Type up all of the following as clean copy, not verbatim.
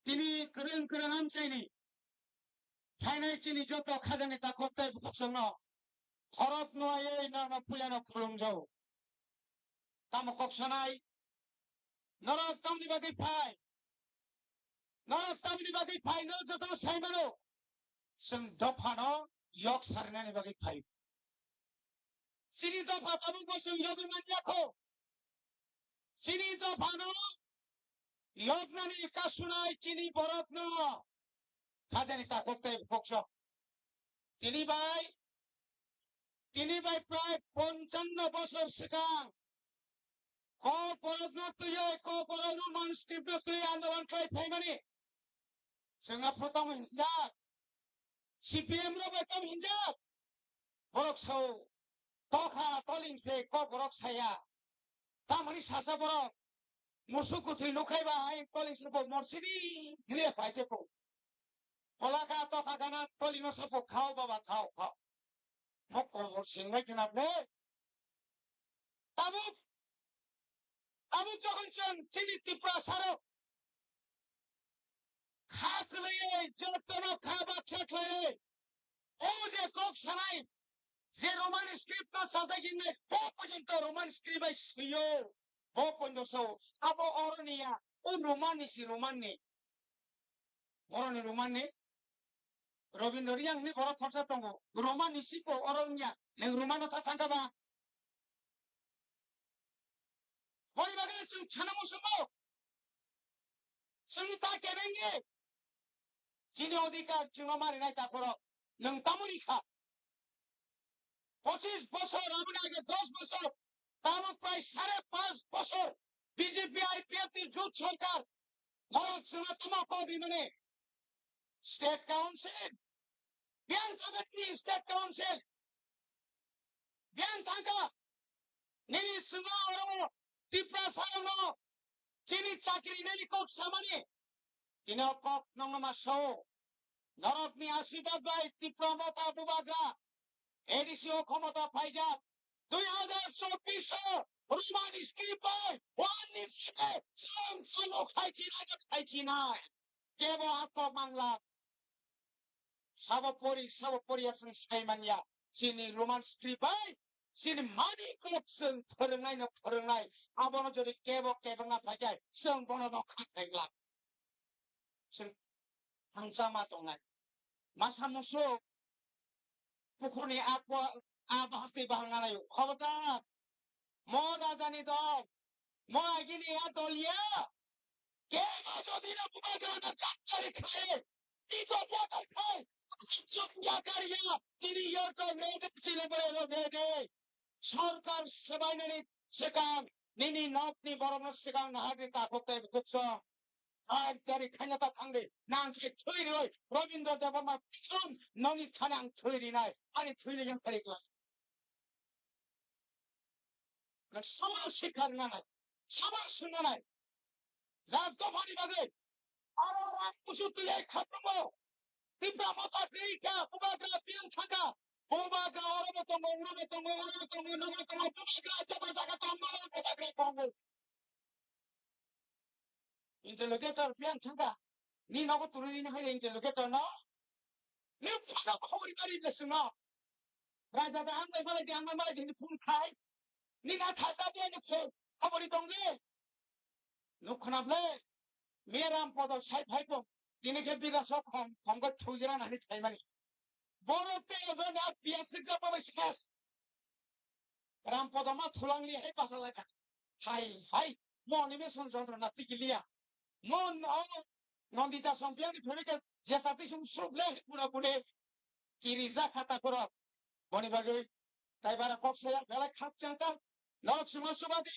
তিনি kering kerengan chaini hainai chini joto khajani ta khottai buksangno khorot noye na pulano khulungjau tamo koksanai norok tamni bagi phai norok tamni bagi phai no joto saimano sing dofano yok sarnani bagi phai chini dofa tamu bosung yogi manjako chini dofano yognani kasunai chini borotno khajani ta khottai bukso তিনি ভাই প্রায় 55 বছর সিগাং ক পরগ্ন তুই ক পরগ্ন মানস্ক্রিপ্ট তুই আন্দোলন খাই ফাইমানি जोंहा প্রথম হিনজাক সিপিএম रो বেতম হিনজাক বরক সাও তখা তলিংসে ক বরক সায়া তামানি সাসা বরক মুসু কুথি লুখাইবা আই তলিংসে ব মরসিনি হিলে পাইতে পো পলাকা তখা গানা তলিনো সাপো খাও বাবা খাও খাও মক সিংবাই কেনাবলে তাবুক আমি যখন চিনি ত্রিপুরা সারো খাকলে যতন খাবা ছাকলে ও যে কক সানাই যে রোমান স্ক্রিপ্ট না সাজাই কিনে ব পর্যন্ত রোমান স্ক্রিপ্ট আই সুইও ব পর্যন্ত আবো অরনিয়া ও রোমাননি রোমাননি রবীন্দ্র রিয়াংনি বড় খরচা দङ রোমাননি সিপো অরনিয়া नों রোমানো থাকাবা বড়িবাগে जों ছানামো সঙ্গো जोंनि ता केबेंगे जिनि अधिकार जोङो मारिनाय दाखरो नों तामुनिखा 25 বছর আমি আগে 10 বছর তামুক প্রায় 5.5 বছর বিজেপি আইপিএফটি জোট সরকার ভারত जोङो তোমাকে বিমানে স্টেট কাউন্সিল বিয়ান থাকা কি স্টেট কাউন্সিল বিয়ান থাকা নিনি जोङो আরো ত্রিপুরা সারনো যিনি চাকরি নেই কক সামানি তিনি কক নংমা সৌ নরকনি আশীর্বাদ ভাই ত্রিপুরা মতা বুবাগ্রা এডিসিও ক্ষমতা পাইজা 2024 রুমান স্ক্রিপ্ট ভাই ওয়ানি সিতে সালো খাইছি না কেবো আত্ম বাংলা সাবপরি আছেন সাইমানিয়া যিনি রোমান স্ক্রিপ্ট ভাই যিনি মানি ককসং फोरोंनाय আবনো যদি কেবো কেবনা পাইজায় जों বনো রক্ষা থাইলা जों हांसामा दंनाय मासा मुसु पुखुरनि आबहावाखौ बाहायनानै खबरदार म राजानि दल म आगिनि दलिया केबो যদি না বুবাগানা কাটারি খায় ইতো জায়গা খায় জঙ্গাকারিয়া তিনি ইয়টো মেদে ছিল বলে মেদে সরকার সেবাইনানি সেকাম নিনি নকনি বরমস সেকাম নাহাদি তাকতে বুকছ আইকারি খাইনাতা থাংদে নাংকে থইরি ওই রবীন্দ্র দেববর্মা প্রথম ননি খানাং থইরি নাই আনি থইলে जों ফারিকলা সমাজ শিক্ষার না নাই সমাজ শুনা নাই যা দফানি বাগে আরো মুসু তুই খাতমো ত্রিপুরা মতা ক্রিকা বুবাগ্রা পিএম থাকা বুবাগ্রা অরবতঙ্গ উড়বতঙ্গ নবতঙ্গ বুবাগ্রা যত জায়গা তঙ্গ বুবাগ্রা তঙ্গ interlocutor pian thanga ni no ko turuni ni hai interlocutor no ni phana khori bari lesno raja da ang mai di ang mai di phun khai ni na thata bi ni khobori tongge no khonable meram podo sai phai po tini ke bira so khomgo thujira nani thai mani borote zo na biasik ja pa sikas ram podo ma thulangli hai pasala ka hai mo ni me son jondro na tikilia mon nondita sompiang di phurika jesati sum suble pura pune kiriza khata koro boni bagai tai bara koksaya bela khap changta nok suma subadi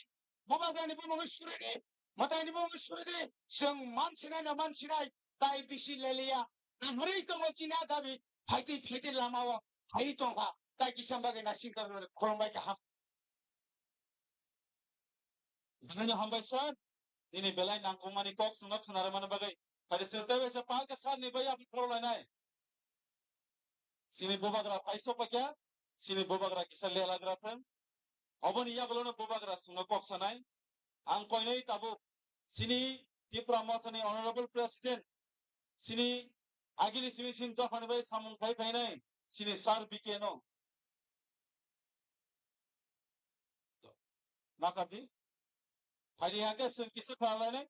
bobagani bomo suredi matani bomo suredi sung mansinai tai bisi lelia anhari to mochina dabi faiti lamawa hai to ha tai kisambage nasing ka khorombai ka ham bani hambai sir ini belai nangkungmani kok sungno khanaramani bagai pada serta besa pal ke sar ni bai api khorolai sini bobagra paiso pakya sini bobagra kisah lela ten obon iya belona bobagra sungno kok sanai ang koinai tabu sini Tripura Mothani honorable president sini agili sini sinto phani bai samung khai phainai sini sar bikeno nakati phari hake sun kisa khalane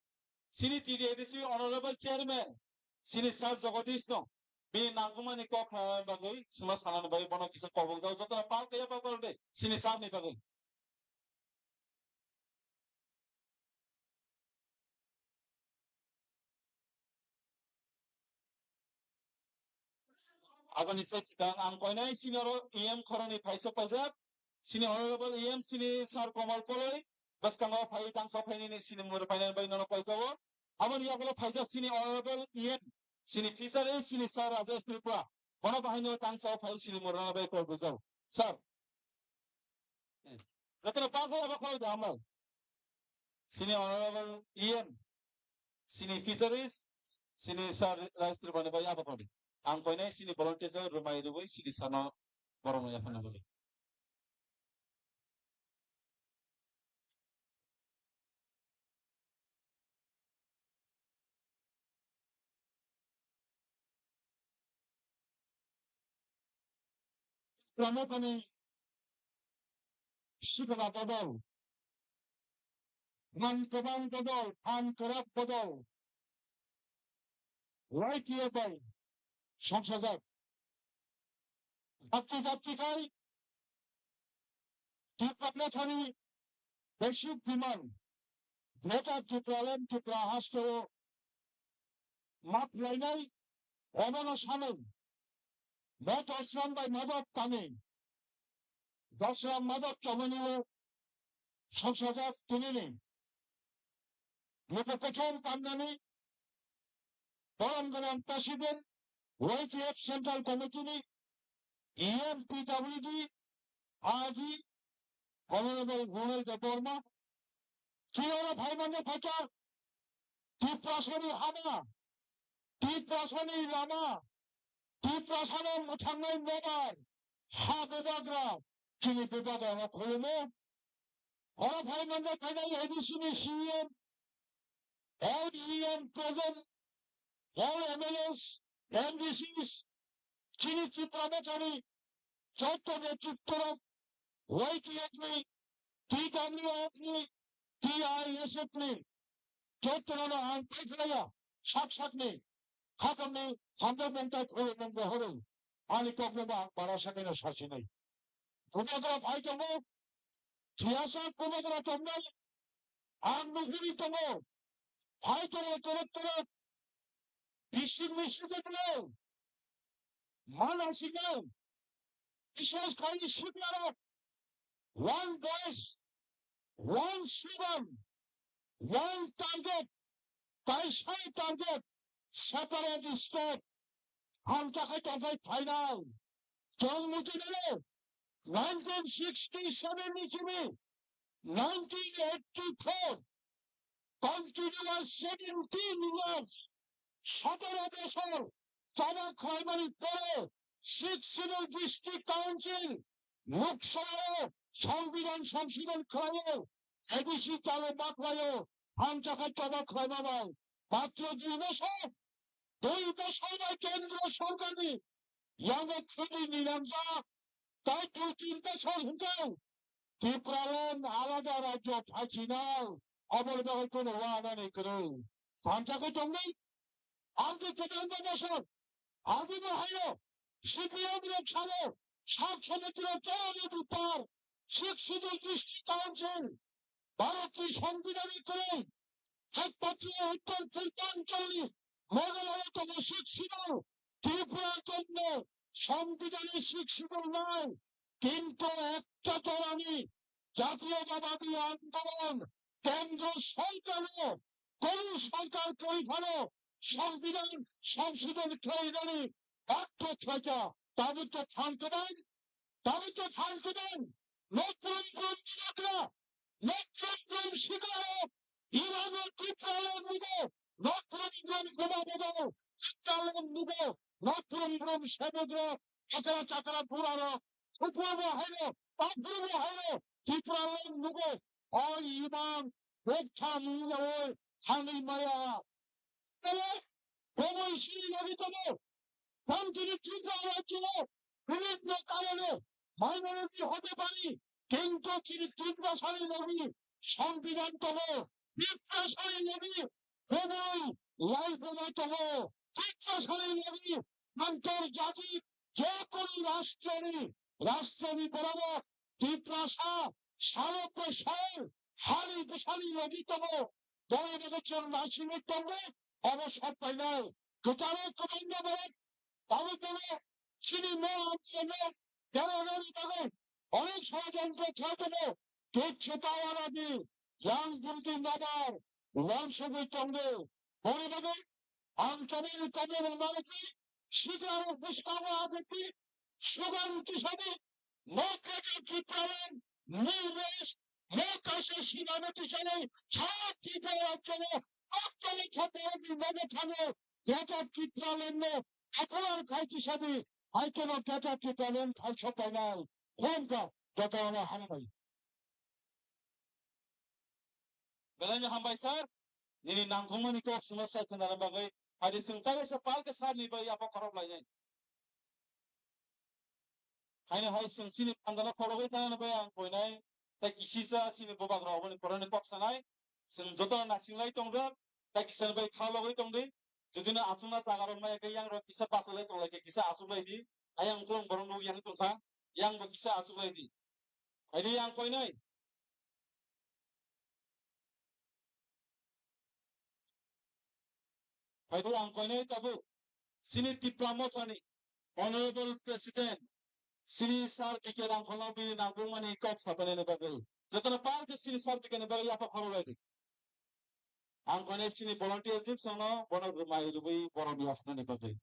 sini TDADC honorable chairman sini sar jagadish no be nangumani ko khala bagoi sima sanan bai bono kisa kobok jau jotara pal kaya bagolbe sini sar ni bagoi agoni se sikang ang koinai senior EM khorani phaisa pajab sini honorable EM sini sar komal poloi baskango phai tangso phaini ni sini mur phaina bai nono paijabo amoni yakolo phaisa sini honorable EM sini fishery sini sar Rajesh Tripura bono bahino tangso phai sini mur na bai kol bujau sir jotara pago aba khoi da amal sini honorable EM sini fisheries sini sar Rajesh Tripura bai aba khoi ang koinai sini volunteer rumai rubai sini sana borong ya phana bai Pramotani Shikara Bodol, Mankabang Bodol, Pankarap Bodol, right here by Shonshazat. Aptikai, Tipatani, Beshuk Diman, Greta Tipralan Tiprahasto, Mat Rainai, Omana Shanel, Not Osram by Mother Kani, Dosram Mother Tomani, Shonshazat Tunini, Nipakachon Pandani, Parangaran President, YTF Central Committee, EMPWD, RD, Honorable Ronald Deborma, Tiara Paimanda Pata, Tiprasani Hama, Tiprasani Lama, Tiprasana Mutangai Nobar, Habedagra, Chini Bibada Kulumo, all Paimanda Pata Edisini CM, all EM present, all MLS, MDCs, Chini Tipramatari, Chato Netripura, YTFNI, TWFNI, TISFNI, Chaturana and Patraya, Shakshakni, Hakami, Fundamental Element Horo, Anikogaba, Parasakina Sasini. Pumagra Paitamo, Tiasa Pumagra Tomna, and Muhiri Tomo, Paitamo Torotoro, Bishop Mishikano, Manasino, Bishop Kai Shibara, one voice, one slogan, one target, Kaisai target, separate state, Hamtaka final. John Mutinale, 1967 Nichimi, 1984, continuous 17 years, 17 বছর, তারা খয়মারি পরে, 6 district council, লোকসভায় সংবিধান সংশোধন করে, ADC চালু বাকলায়, আঞ্চাকায় চাবা খয়মাবায়, মাত্র 2 বছর কেন্দ্র সরকারি, ইয়াঙ্গ খুবই নিরঞ্জা, তাই 2-3 বছর হতেও ত্রিপুরার আলাদা রাজ্য পাইছি না অবরোধের কোনো ওয়াদা নেই করে পাঞ্চাকে তুমি আমি 15 বছর আগে হইল সিপিএম এর ছাড়ো সব সমিতির তরুণ পার শিক্ষিত ডিস্ট্রিক্ট কাউন্সিল ভারতীয় সংবিধানে করে একমাত্র উত্তর পূর্বাঞ্চলে মোগলতম শিক্ষিত ত্রিপুরার জন্য সংবিধানে শিক্ষিত নয় কিন্তু একটা তরানি জাতীয়তাবাদী আন্দোলন কেন্দ্র সরকারও কোন সরকার করে ফেলো সংবিধান সংশোধন তৈরি অর্থ থেকে তাদের তো থামতে দেন নতুন যুবকরা নতুন শিকারক ইরানের ত্রিপুরার নিব নতুন ঘুমাবো চিত্রালয় নিব নতুন সমুদ্র চাকরা পুরানো উপর্ব হইল অপূর্ব হইল ত্রিপুরার নিব অল ইমান বোঝা ওই হানি মায়া তবে প্রবল সিঁড়ি লঘিতম শান্তির ত্রিপুরা রাজ্যে বিভিন্ন কারণে মাইনরিটি হতে পারি, কিন্তু তিনি ত্রিপুরাশালী নবী, সংবিধানতম ত্রিপুরাশালী নবী, কেবল লাইফতম ত্রিপুরাশালী নবী, আন্তর্জাতিক যে কোনো রাষ্ট্রেরই বরাবর ত্রিপুরাশা সারপ্রসার হারি বিশালী নবীতম দলবেগের নাসিমের তবে অবসর পাই নয় বিচারক কমান্ড বলেন তাদের তিনি অনেক ষড়যন্ত্র খেলতে তুচ্ছ পাওয়ার আগে ইয়াং গুমতি নাদার বংশবীর সঙ্গে পরিবারে অঞ্চলের কবর নারী শিকার পুষ্কার আগে সুগান হিসাবে নৌকাকে চিত্রালেন নির্দেশ নৌকাশে সীমানতি চলে ছাড়ি দেওয়ার জন্য অক্টলে ছাপে নদে থামে যেটা চিত্রালেন এখন খাই হিসাবে হয়তো না যেটা চিত্রালেন খাইছ পাই নাই কোনটা যেটা আমরা হামবাই বেলাnya hambay sir nini nangkong ni ko semasa kendaraan bagai ada sengkala sepal ke sar ni bayi apa korop lainnya hanya hai seng sini panggala koroi sana bayi ang koi nai tak kisi sa sini bobak rawa ni korone kok sanai seng jota nasing lai tongza tak kisan bayi khala bayi tongde jadi na asuna sagaron mai ke yang ro kisa pasalai tong lagi kisa asu lai di ayang kong borong lu yang tongsa yang ba kisa asu lai di ini yang koi nai Itu ang koi nai tabu sini diplomati Honorable President Sini Sar Kikerang Kono Bini Nangkung Mani Kok Sapane ne bagai. Jotana par ke Sini Sar Kikene bagai apa khoro lagi. Ang kone Sini volunteers sik sono bono rumai rubai bono bi afna ne bagai.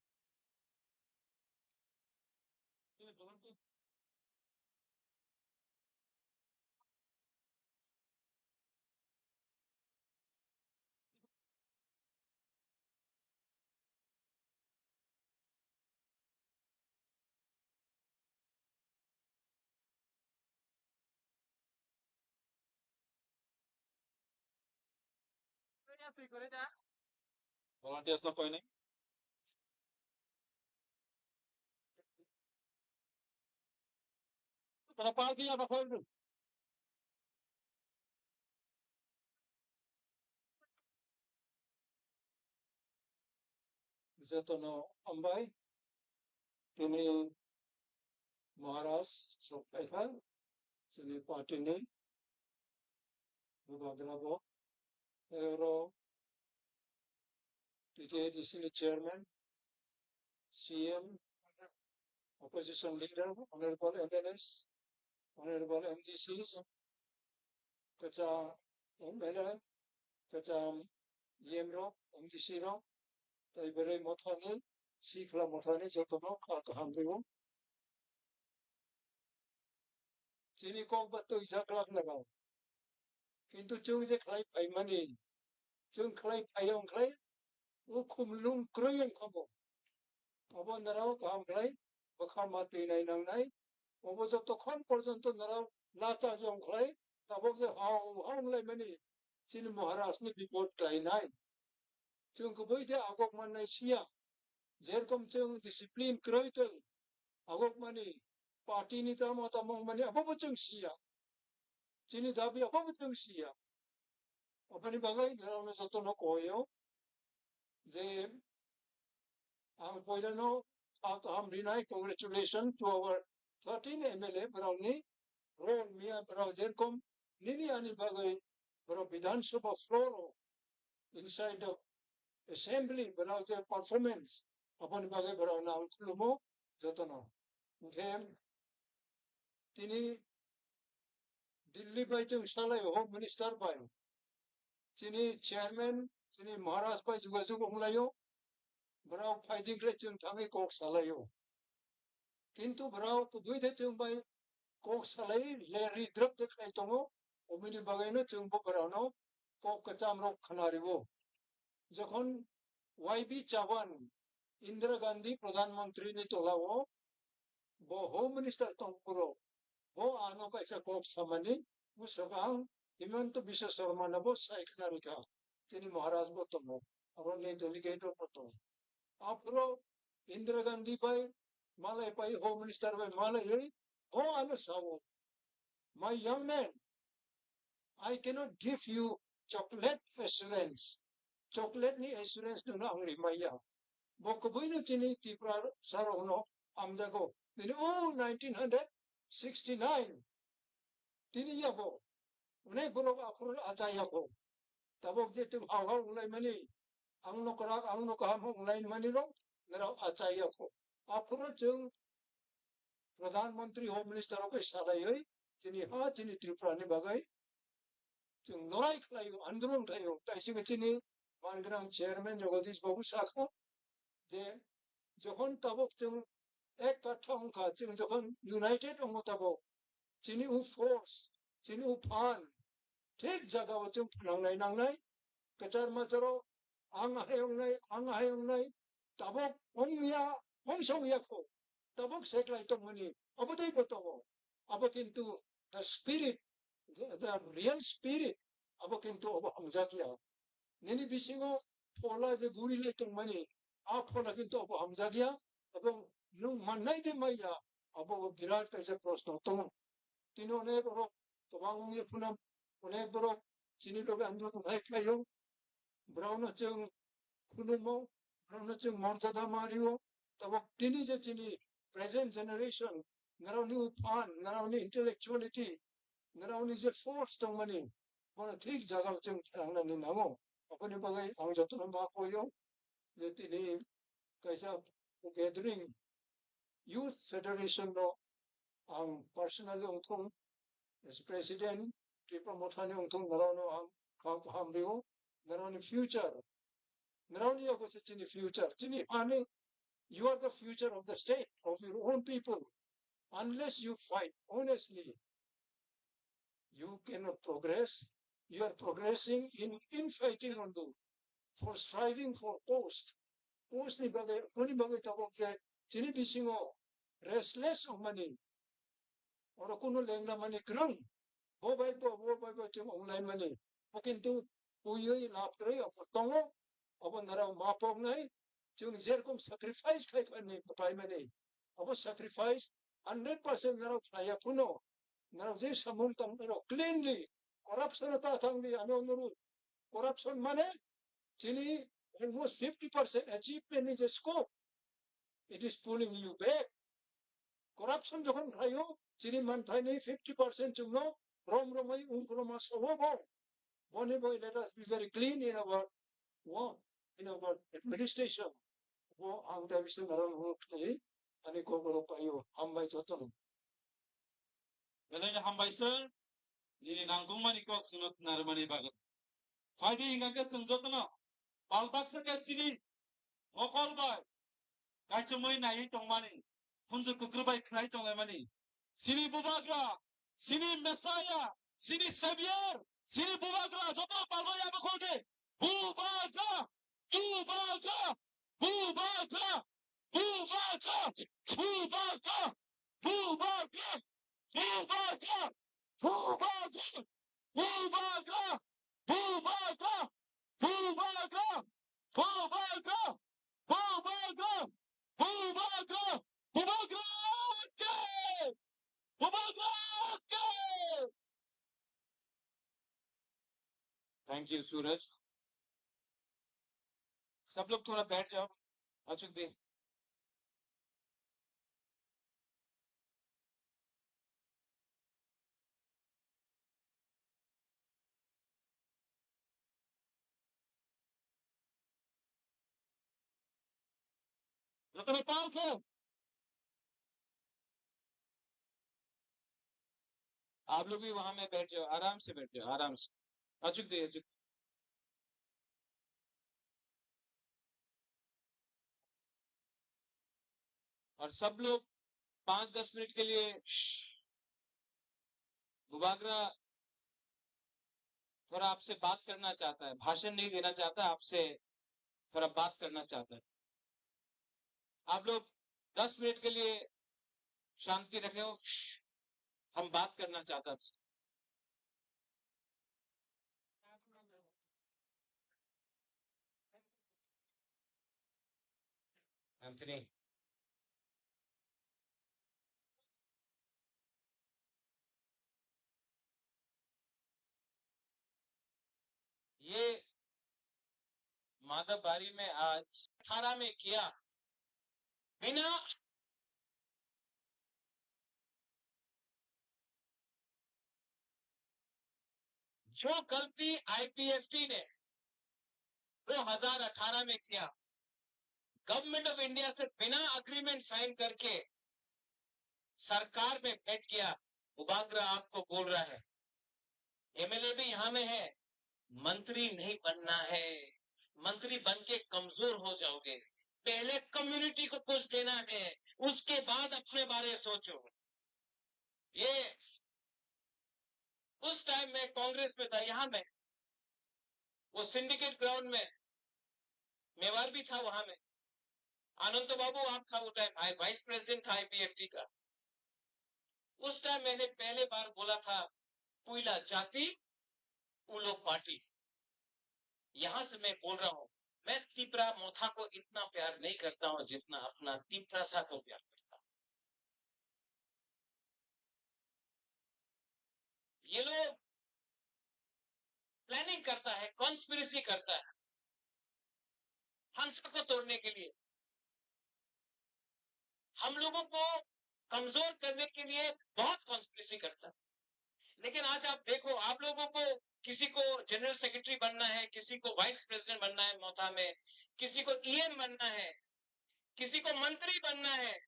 Volunteers no koi nai. Jotana par ke apa khoro. Jatono Ambai, ini Maharashtra Sopaika, sini Patini, Bubagrabo, Euro, today the sini chairman, CM, opposition leader, honorable MNS, honorable MDCs, kaca MLA, kaca YMRO, MDC-ro, taibere mothani, sikla mothani jotono kahamrigo. Sini kok betul jaklak lagao. Kintu chung je khlai pai mani, chung khlai payong khlai, u khumlung kroyeng khobo. Abo narao kaham khlai, bakha mati nai nang nai, abo যতক্ষণ পর্যন্ত নারাও নাচা জংখলাই তাবো যে হাও লাই মানে চিনি মহারাষ্ট্র বিপদ ক্লাই নাই जों बयदे आगक माननाय सिया जेरकम जों डिसिप्लिन क्रयते आगक माने पार्टीनि दामा दामा माने अबाबो जों सिया जोंनि दाबि अबाबो जों सिया अबानि बागै नारावनो जतन कयो जे आं पयलानो आम रिनाय congratulation to our 13 MLA ब्राउनी रोल मिया ब्राउ जेरकम निनी आनि बागै ब्राउ Vidhan Sabha floor inside the assembly berau je performance apani bagai berau na ulmo jotono ngem tini Delhi bai jeng salai home minister bai tini chairman tini Maharashtra bai juga juga nglayo berau fighting le jeng thangai kok salayo kintu berau ku dui de jeng bai kok salai le ridrop de khai tongo omini bagai no jeng bo berau no kok kacham rok khanaribo যখন YB চাওয়ান Indira Gandhi প্রধানমন্ত্রী নি তোলাও বো home minister তংপুরো বো আনো কাইসা cock সামানি মুসগাং Himanta Biswa Sarma নবো সাইকনারিকা তিনি মহারাজ বতম আর নে delegate বতম Afro Indira Gandhi pai malai pai home minister pai malai yoi ho anu sawo. My young man, I cannot give you chocolate assurance. Chocolate ni assurance do na angri maya. Bokobuino chini tipra sarono amjago. Then 1969 tini yako. Unai burok apur achayako. Tabok je tum hawal ulai mani. Ang no karak ang no kaham ulai mani ro. Nara achayako. Apur chung प्रधान मंत्री home minister के सालाय चिनी हा चिनी त्रिपुरा ने बगाई जों लड़ाई खालायो आंदोलन खायो ताइसिंग चिनी मानग्रां चेयरमैन जगदीश बाबू साखा जे जखन तबक जों एक कथा अंका जों जखन यूनाइटेड अंग तबक चिनी उ फोर्स चिनी उ फान ठीक जगह जों नांनाय कचार मचरो आं हायंनाय तबक अंगिया अंसंगियाखौ tabok seklai tong mani abaday botongo abak into the spirit the real spirit abak into abo hamzakia nini bisingo pola je guri le tong mani a pola into abo hamzakia abang nung manai de maya abo virat kaise proshno tong tinone boro tobang ye punam one boro chini lobe andro bhai kayo brown chung kunumo brown chung morjada mario tabok tini je chini present generation, not only fun, not only intellectuality, not only the force tong mani, but a thick jagal chung ang naninamo. Upon a bagay, ang jatulang bakoyo, that in a kaisa gathering, youth federation no, ang personally ungtong, as president, Tripamotani ungtong narano ang kahamrio, narani future, narani ako sa chini future, chini ani, you are the future of the state, of your own people. Unless you fight honestly, you cannot progress. You are progressing in infighting on the, for striving for post. Post ni bagay, kuni bagay tabok kaya, chini bisingo, restless of money. Or kuno lengna money krang. Bo bay bo tim online money. Makin tu puyoy lapre o tongo, abo naraw mapog nai, chung zerkom sacrifice kay kani papay money. Abo sacrifice 100% naraw kaya puno. Now this among them cleanly corruption corruption money chini almost 50% achievement is a scope. It is pulling you back. Corruption जखन खायो chini man thani 50% chungno romai unkroma sobo. Bone boy, let us be very clean in our work, in our administration. Wo ang davisin naran hukti ani ko goro payo ambay joton. Wala hambay sir, nini nanggung mani kok sunot narmani bagat. Fadi inga ke sunjot no, palbak sa ke sini, mokol bay, kachumoy na itong mani, funjo kukrubay kray tong mani. Sini bubagra, sini Messiah, sini Savior, sini bubagra, joto palbay abakode, bubagra, bubagra, bubagra, bubagra, bubagra, bubagra. Bubaga! Bubaga! Bubaga! Bubaga! Bubaga! Bubaga! Bubaga! Bubaga! Bubaga! Bubaga! Thank you, Suraj. सब लोग थोड़ा बैठ जाओ अचूक दे अपने पास है आप लोग भी वहां में बैठ जाओ आराम से बैठ जाओ आराम से अचूक दे अचूक और सब लोग 5-10 मिनट के लिए बुबागरा थोड़ा आपसे बात करना चाहता है भाषण नहीं देना चाहता आपसे थोड़ा बात करना चाहता है आप लोग 10 मिनट के लिए शांति रखे हो हम बात करना चाहता आपसे मंत्री। ये माधव बारी में आज 18 में किया बिना जो गलती आईपीएफटी ने 2018 में किया, गवर्नमेंट ऑफ इंडिया से बिना अग्रीमेंट साइन करके सरकार में बैठ गया, उबाग्रा आपको बोल रहा है। एमएलए भी यहां में है, मंत्री नहीं बनना है, मंत्री बन के कमजोर हो जाओगे। पहले कम्युनिटी को कुछ देना है, उसके बाद अपने बारे सोचो। ये उस टाइम में कांग्रेस में था, यहां में वो सिंडिकेट ग्राउंड में मेवार भी था, वहां में आनंद बाबू आप था, वो टाइम वाइस प्रेसिडेंट था आईपीएफटी का। उस टाइम मैंने पहले बार बोला था, पुइला जाति उलो पार्टी। यहां से मैं बोल रहा हूं, मैं तिपरा मोथा को इतना प्यार नहीं करता हूं जितना अपना तिपरासा को प्यार करता हूं। ये लोग प्लानिंग करता है, कॉन्स्पिरेसी करता है हंसा को तोड़ने के लिए, हम लोगों को कमजोर करने के लिए बहुत कॉन्स्पिरेसी करता है। लेकिन आज आप देखो, आप लोगों को किसी को जनरल सेक्रेटरी बनना है, किसी को वाइस प्रेसिडेंट बनना है मोथा में, किसी को ईएम बनना है, किसी को मंत्री बनना है।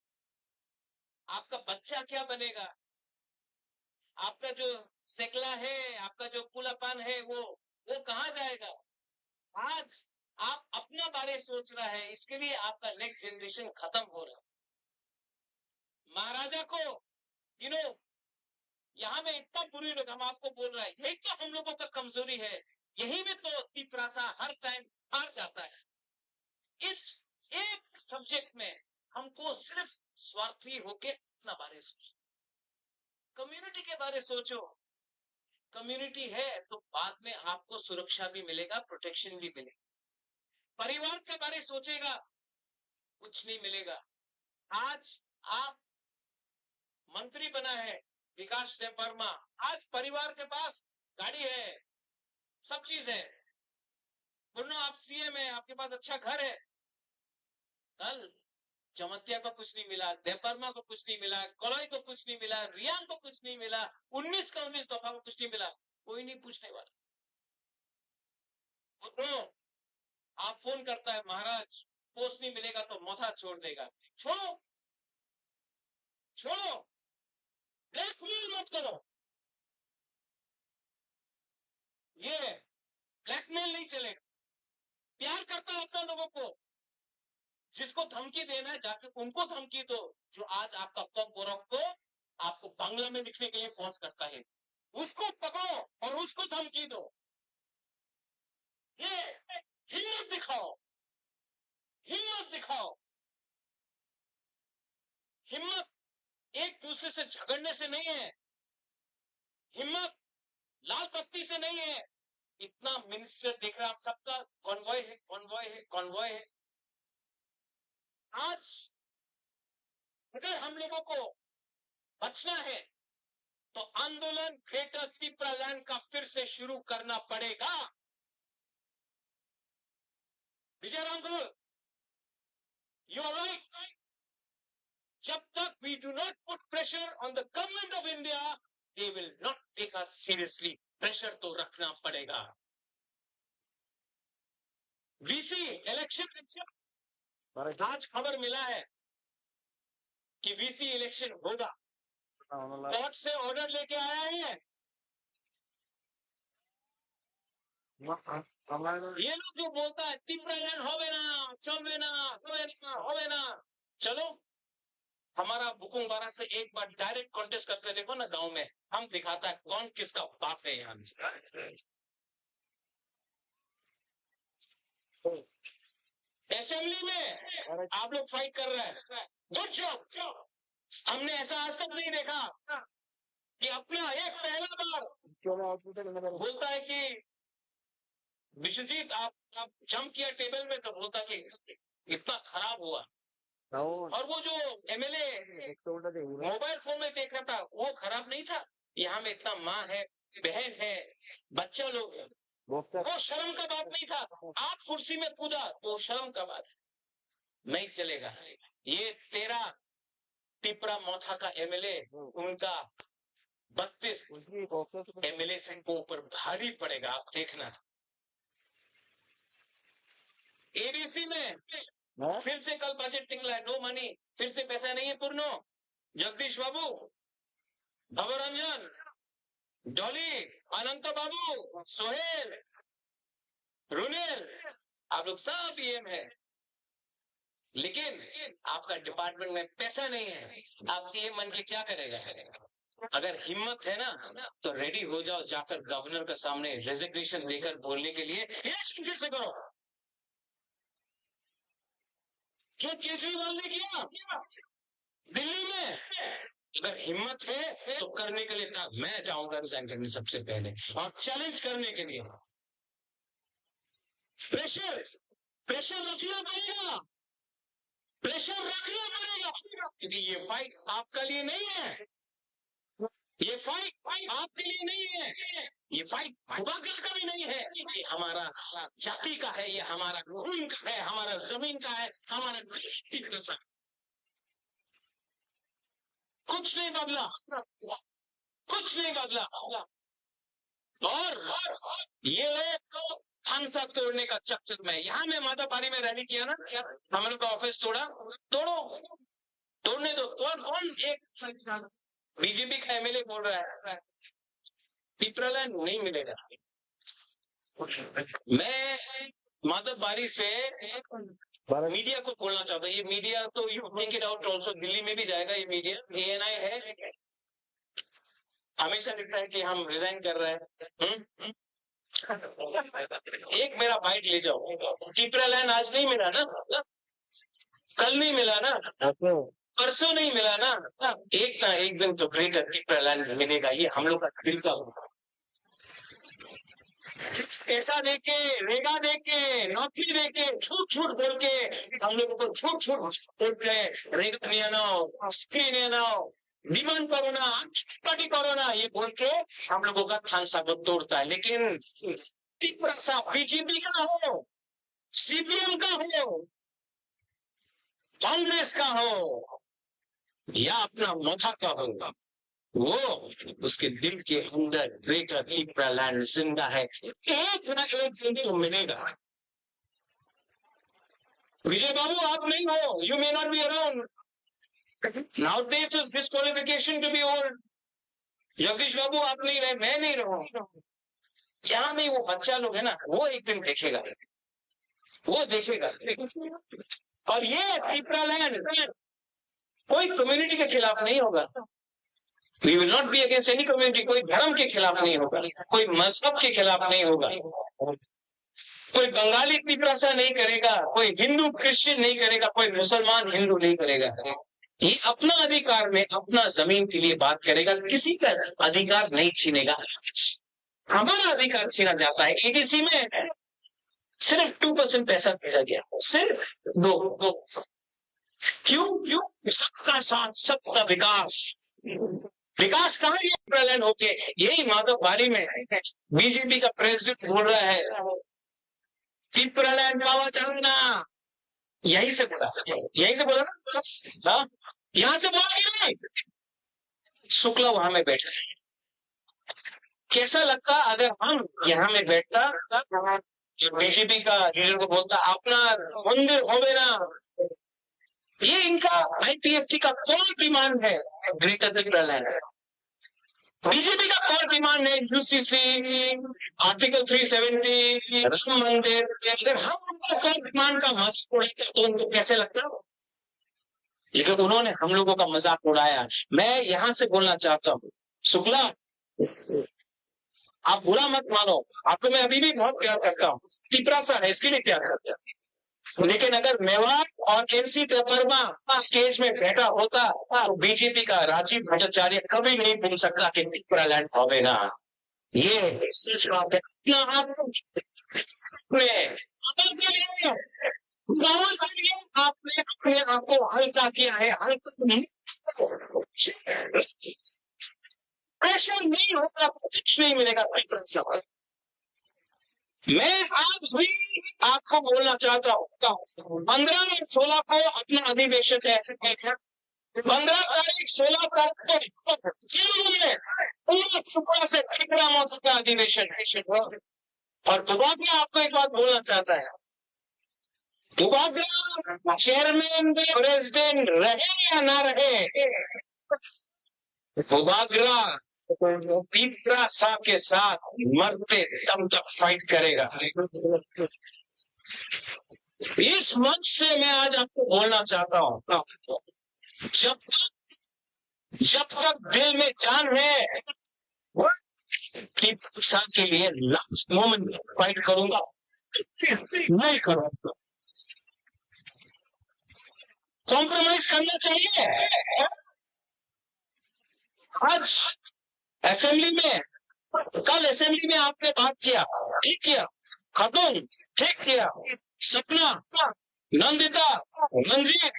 आपका बच्चा क्या बनेगा? आपका जो सेकला है, आपका जो पुलापान है, वो कहां जाएगा? आज आप अपना बारे सोच रहा है, इसके लिए आपका नेक्स्ट जनरेशन खत्म हो रहा है। महाराजा को यहाँ में इतना बुरी लोग, हम आपको बोल रहा है, यही तो हम लोगों का कमजोरी है, यही में तो तिपरासा हर टाइम हार जाता है। इस एक सब्जेक्ट में हमको सिर्फ स्वार्थी होके अपना बारे सोचो, कम्युनिटी के बारे सोचो। कम्युनिटी है तो बाद में आपको सुरक्षा भी मिलेगा, प्रोटेक्शन भी मिलेगा। परिवार के बारे सोचेगा, कुछ नहीं मिलेगा। आज आप मंत्री बना है विकास वर्मा, आज परिवार के पास गाड़ी है, सब चीज है। बोलो आप सीएम है, आपके पास अच्छा घर है, कल चमत्या को कुछ नहीं मिला, देवर्मा को कुछ नहीं मिला, कलोई को कुछ नहीं मिला, रियान को कुछ नहीं मिला, 19 का 19 दफा को कुछ नहीं मिला, कोई नहीं पूछने वाला। तो आप फोन करता है, महाराज पोस्ट नहीं मिलेगा तो मोथा छोड़ देगा। छोड़ो छोड़ो, ब्लैकमेल मत करो। ये ब्लैकमेल नहीं चलेगा। प्यार करता है अपने लोगों को, जिसको धमकी देना है जाके उनको धमकी दो। जो आज आपका पग बोरक को आपको बांग्ला में लिखने के लिए फोर्स करता है, उसको पकड़ो और उसको धमकी दो। ये हिम्मत दिखाओ, हिम्मत दिखाओ। हिम्मत एक दूसरे से झगड़ने से नहीं है, हिम्मत लाल बत्ती से नहीं है। इतना मिनिस्टर देख रहा, आप सबका कॉन्वॉय है, कॉन्वॉय है, कॉन्वॉय है। आज अगर हम लोगों को बचना है तो आंदोलन ग्रेटर तिपरालैंड का फिर से शुरू करना पड़ेगा। Vijay Ramgul, you are right. जब तक we do not put pressure on the government of India, they will not take us seriously. Pressure तो रखना पड़ेगा। वीसी इलेक्शन, आज खबर मिला है कि वीसी इलेक्शन होगा। कोर्ट से ऑर्डर लेके आया है। ये लोग जो बोलता है तिपरालैंड होवे ना, चलवे ना, होवे ना, होवे ना। चलो हमारा बुकुंग बारा से एक बार डायरेक्ट कॉन्टेस्ट करके देखो ना गांव में, हम दिखाता है कौन किसका बाप है। यहाँ असेंबली में आप लोग फाइट कर रहे हैं, गुड जॉब। हमने ऐसा आज तक नहीं देखा कि अपना एक पहला बार बोलता है कि विश्वजीत आप जंप किया टेबल में, तो बोलता कि इतना खराब हुआ। और वो जो एमएलए मोबाइल फोन में देख रहा था वो खराब नहीं था। यहाँ में इतना माँ है, बहन है, बच्चा लोग है, वो शर्म का बात नहीं था। आप कुर्सी में कूदा वो शर्म का बात है, नहीं चलेगा। ये तेरा टिपरा मौथा का एमएलए, उनका 32 एमएलए से को ऊपर भारी पड़ेगा, आप देखना। एबीसी में फिर से कल बजट निकला है, नो मनी, फिर से पैसा नहीं है पूर्णो। जगदीश बाबू, भवरंजन, डॉली, अनंत बाबू, सोहेल, रुनेल, आप लोग सब ईएम है, लेकिन आपका डिपार्टमेंट में पैसा नहीं है। आप ईएम बन के क्या करेगा? अगर हिम्मत है ना तो रेडी हो जाओ, जाकर गवर्नर के सामने रेजिग्नेशन देकर बोलने के लिए फिर से करो जो केजरीवाल ने किया दिल्ली में। अगर हिम्मत है तो करने के लिए मैं जाऊंगा रिजाइन करने सबसे पहले और चैलेंज करने के लिए। प्रेशर रखना पड़ेगा, प्रेशर रखना पड़ेगा, क्योंकि ये फाइट आपका लिए नहीं है, ये फाइट आपके लिए नहीं है, ये फाइट भूभागल का भी नहीं है, ये हमारा जाति का है, ये हमारा खून का है, हमारा जमीन का है, हमारा कुछ नहीं बदला, कुछ नहीं बदला। और ये लोग थानसा तोड़ने का चक्कर में, यहाँ में मातापारी में रैली किया ना, हम लोग का ऑफिस तोड़ा, तोड़ने दो। कौन एक बीजेपी का एमएलए बोल रहा है टिपरालैंड नहीं मिलेगा। मैं माधवबारी से मीडिया को बोलना चाहता हूँ, ये मीडिया तो you take it out also, Delhi में भी जाएगा ये मीडिया, एएनआई है, हमेशा लिखता है कि हम रिजाइन कर रहे हैं। एक मेरा बाइट ले जाओ, टिपरालैंड आज नहीं मिला ना, कल नहीं मिला ना, परसों नहीं मिला ना, एक ना एक दिन तो ग्रेटर टिपरालैंड मिलेगा, ये हम लोग का दिल का होगा। पैसा देके, रेगा देके, नौकरी देके, झूठ बोल के हम लोगों को झूठ बोल के रेगा नहीं आना, स्क्री नहीं आना, डिमांड करो ना, पार्टी करो ना, ये बोल के हम लोगों का थानसा को तोड़ता है। लेकिन त्रिपुरा सा बीजेपी का हो, सीपीएम का हो, कांग्रेस का हो या अपना मोथा का होगा, वो उसके दिल के अंदर ग्रेटर टिपरालैंड जिंदा है, एक ना एक दिन तो मिलेगा। विजय बाबू आप नहीं हो, you may not be around, now this is disqualification to be old. Jagdish बाबू आप नहीं रहे, मैं नहीं रहूं, यहाँ में वो बच्चा लोग है ना, वो एक दिन देखेगा, वो देखेगा। और ये टिपरालैंड कोई कम्युनिटी के खिलाफ नहीं होगा, We will not be against any community, कोई धर्म के खिलाफ नहीं होगा, कोई मजहब के खिलाफ नहीं होगा, कोई बंगाली तिपरासा नहीं करेगा, कोई हिंदू क्रिश्चियन नहीं करेगा, कोई मुसलमान हिंदू नहीं करेगा। ये अपना अधिकार में अपना जमीन के लिए बात करेगा, किसी का अधिकार नहीं छीनेगा। हमारा अधिकार छीना जाता है। एडीसी में सिर्फ 2% पैसा भेजा गया, सिर्फ दो। क्यों? सबका साथ, सबका विकास कहाँ टिपरालैंड होके, यही माधवबारी में बीजेपी का प्रेसिडेंट बोल रहा है टिपरालैंड पावा चलना, यही से बोला ना, यहाँ से बोला कि नहीं? शुक्ला वहां में बैठा है। कैसा लगता अगर हम यहाँ में बैठता, बीजेपी का लीडर को बोलता अपना मंदिर होवे ना। ये इनका आईपीएफटी का कोर डिमांड है, ग्रेटर टिपरालैंड। बीजेपी का कोर डिमांड है यूसीसी, आर्टिकल 370, राम मंदिर। अगर हम उनका कोर डिमांड का मजाक उड़ाते तो उनको कैसे लगता? लेकिन उन्होंने हम लोगों का मजाक उड़ाया। मैं यहाँ से बोलना चाहता हूँ, शुक्ला आप बुरा मत मानो, आपको मैं अभी भी बहुत प्यार करता हूँ, टिपरासा है इसके लिए प्यार करता हूँ। लेकिन अगर मेवाड़ और एमसी देववर्मा स्टेज में बैठा होता तो बीजेपी का राजीव भट्टाचार्य कभी नहीं बोल सकता कि टिपरालैंड होवे ना। ये सच बात है। आपने अपने आप को हल्का किया है, हल्का प्रेशर नहीं होगा तो कुछ नहीं मिलेगा भाई। प्रेशर मैं आज भी आपको बोलना चाहता हूँ 15 और 16 को अपना अधिवेशन है, 15 तारीख 16 तारीख को पूरा त्रिपुरा से त्रिपुरा मौसम का अधिवेशन है। और दुबाग्रा आपको एक बात बोलना चाहता है, दुबाग्रा चेयरमैन प्रेसिडेंट रहे या ना रहे, दुबाग्रा तीव्रा सा के साथ मरते दम तक फाइट करेगा। इस मंच से मैं आज आपको बोलना चाहता हूँ, जब तक दिल में जान है तीव्रा के लिए लास्ट मोमेंट फाइट करूंगा, नहीं करूंगा। कॉम्प्रोमाइज करना चाहिए। आज असेंबली में, कल असेंबली में आपने बात किया, ठीक किया, खत्म, ठीक किया, सपना, नंदिता, रंजीत,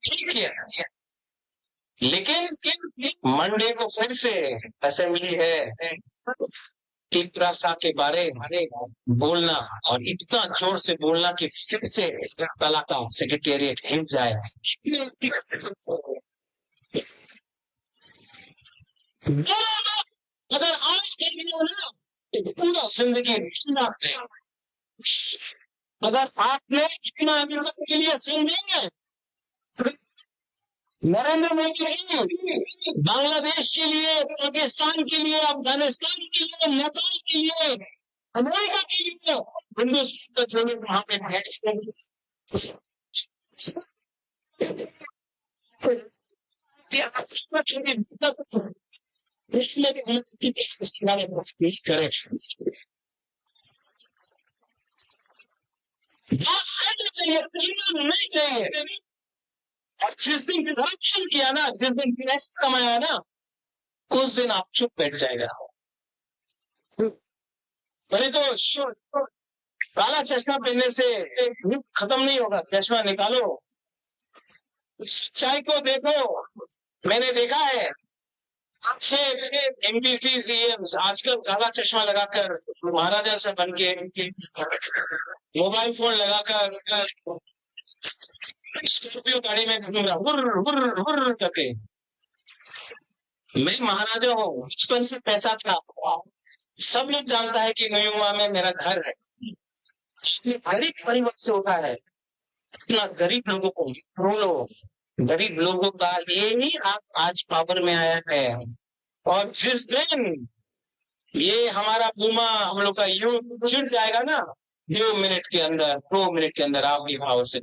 ठीक किया, लेकिन मंडे को फिर से असेंबली है, तीव्रा सा के बारे में बोलना और इतना जोर से बोलना कि फिर से कला का सेक्रेटेरिएट हिल जाए। अगर आज के लिए ना तो पूरा जिंदगी जीते। अगर आपने इतना अमेरिका के लिए सही नहीं है, नरेंद्र मोदी जी बांग्लादेश के लिए, पाकिस्तान के लिए, अफगानिस्तान के लिए, नेपाल के लिए, अमेरिका के लिए हिंदुस्तान का छोड़े वहां पे इसलिए भी चाहिए, नहीं चाहिए। और जिस दिन करप्शन किया ना, जिस दिन पैसा कमाया ना, उस दिन आप चुप बैठ जाएगा। परितोष, काला चश्मा पहनने से खत्म नहीं होगा, चश्मा निकालो, सच्चाई को देखो। मैंने देखा है अच्छे एमपीसी सीएम आजकल काला चश्मा लगाकर महाराजा से बन के मोबाइल फोन लगाकर स्कॉर्पियो गाड़ी में घूम रहा हुर्र करके। मैं महाराजा हूँ, बचपन से पैसा था, सब लोग जानता है कि न्यूमा में मेरा घर है। गरीब परिवार से होता है, इतना गरीब लोगों को बोलो, गरीब लोगों का लिए ही आप आज पावर में आया है। और जिस दिन ये हमारा पूमा, हम लोग का युद्ध जुट जाएगा ना, 2 मिनट के अंदर आपकी पावर से